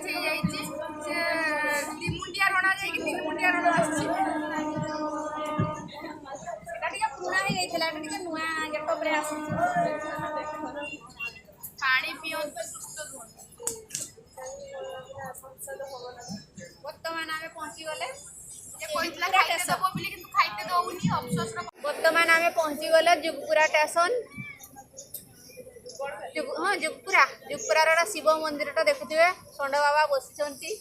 Change हो जाइए से दिमुंडिया रण जाइए तीन रण आसी पुराना ही जाइए नुआ गेटअप आसी पानी पियंतु सुस्थ बर्तमान आम पहुँची गले बर्तमान आम पहुँची गले जुगपुरा स्टेशन हाँ जुगपुरा शिव मंदिर देखुए षंड बाबा बसी नंदी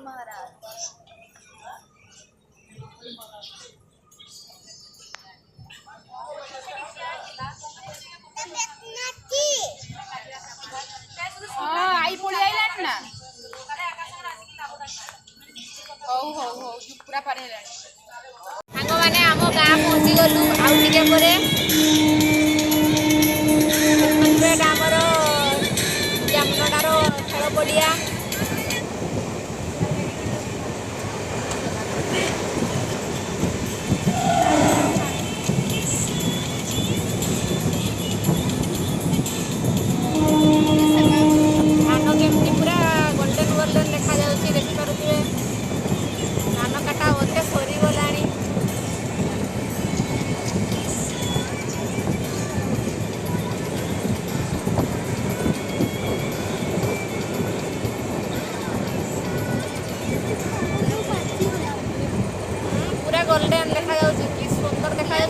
महाराज आई पड़ी आइलानी ना हो जुगपुरा पार सांग मैंने आम गाँ पहुँची गलु आउ टे आमर जामनडार खेल पड़िया धान केमती पूरा गोल्डन गोल्डन देखा देखिपे धान काटा बोलते सरीगला पूरा गोल्डन देखा कि सुंदर देखा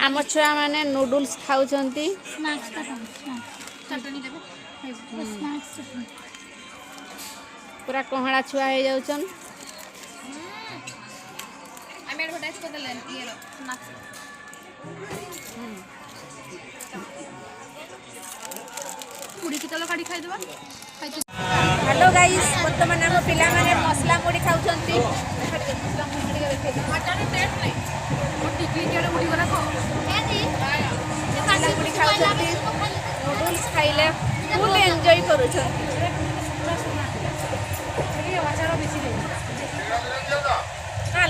आम छुआ मैंने नूडल्स खाऊं पूरा कहला छुआ हो जाऊन हेलो गाइस बर्तमान आम पिला माने मसला मुड़ी खाऊं नूडल्स खाइले फुल एंजॉय करूँ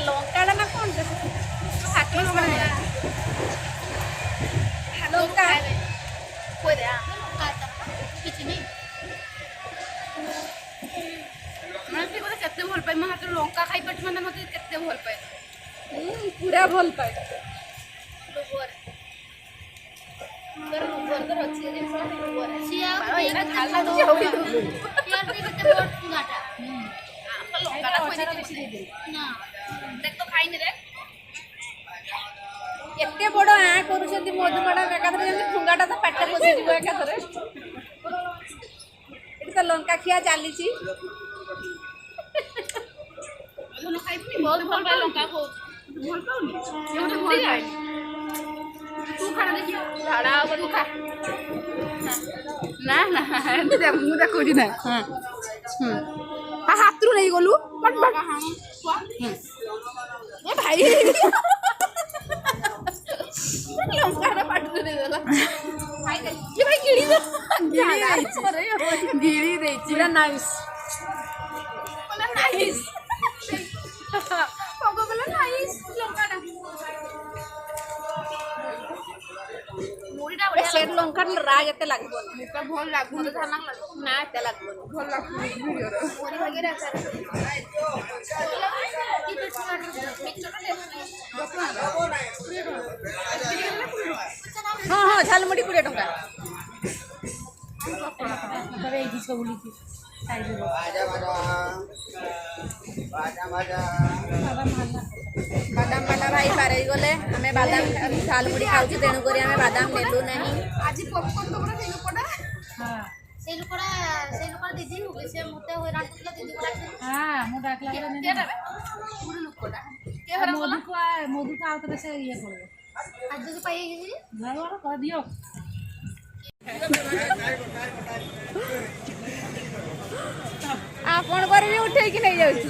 लंका ना कौन लंका केते भल पाए हाथ लंका खाई पार्टी मैंने मत केते भल पाए पूरा भल पाए ଲଙ୍କାଟା ଖୋଇଦେଇଛି ନା ଦେଖ ତ ଖାଇନି ରେ ଏତେ ବଡ କରୁଛନ୍ତି ମଧୁମାଡା ଏକାଥରେ ଯେମିତି ଠୁଙ୍ଗାଟା ତ ପାଟିରେ ପଶିଯିବ ଏକାଥରେ। ଏଠି ତ ଲଙ୍କା ଖିଆ ଚାଲିଛି। ଖାଇବୁନି ବହୁତ ଭଲ ପାଏ ଲଙ୍କା ଖାଉଛି ଭଲ ପାଉନି ଭଲ ପାଏ ତୁ ଖାଣା ଦେଖିବ ଝାଡ଼ା ହବ ତୁ ଖା ନା ନା ମୁଁ ଦେଖୁଛି ନା ହାତରୁ ନେଇଗଲୁ ଏ ଭାଇ ଲଙ୍କାଟା ପାଟିରେ ଦେଇଦେଲା ଭାଇ ଗିଳି ଦେଇଛି ନାଇସ୍ ନାଇସ୍ ପଗ କଲା ନାଇସ୍ ଲଙ୍କାଟା ମୁଢ଼ିଟା ବଢ଼ିଆ ସେ ଲଙ୍କା ରାଗ ଏତେ ଲାଗିବନି ମୁଢ଼ିଟା ଭଲ ଲାଗୁ ମୋତେ ଧାନ ଲାଗୁ ନା ଏତେ ଲାଗିବନି ଭଲ ଲାଗୁନି ମୁଢ଼ି ଭାଗରେ ଆଚାର ହଁ ହଁ ଝାଲମୁଢ଼ି 20 ଟଙ୍କା। ବାଦାମ ବାଲା ଭାଇ ପାରେଇ ଗଲେ ଆମେ ବାଦାମ ଝାଲମୁଢ଼ି ଖାଉଛୁ ତେଣୁକରି ଆମେ ବାଦାମ ନେଲୁ ନାହିଁ। ଆଜି ପପକର୍ନ ତ ପରା ସେଇ ଲୋକଟା ଦିଦି ନୁହେଁ ସେ ମୋତେ ହଇରାଣ କରୁଥିଲା ଦିଦି ଗୋଟେ ମୁଁ ଡାକିଲା ଗୋଟେ ଲୋକଟା ମଧୁକୁ ଆଉ ଥରେ ସେ ଇଏ କରିବ ଆଜି ଯଦି ପାଇଯାଇଛି ଦିଅ ଆପଣ ପରେ ବି ଉଠେଇକି ନେଇଯାଉଛି।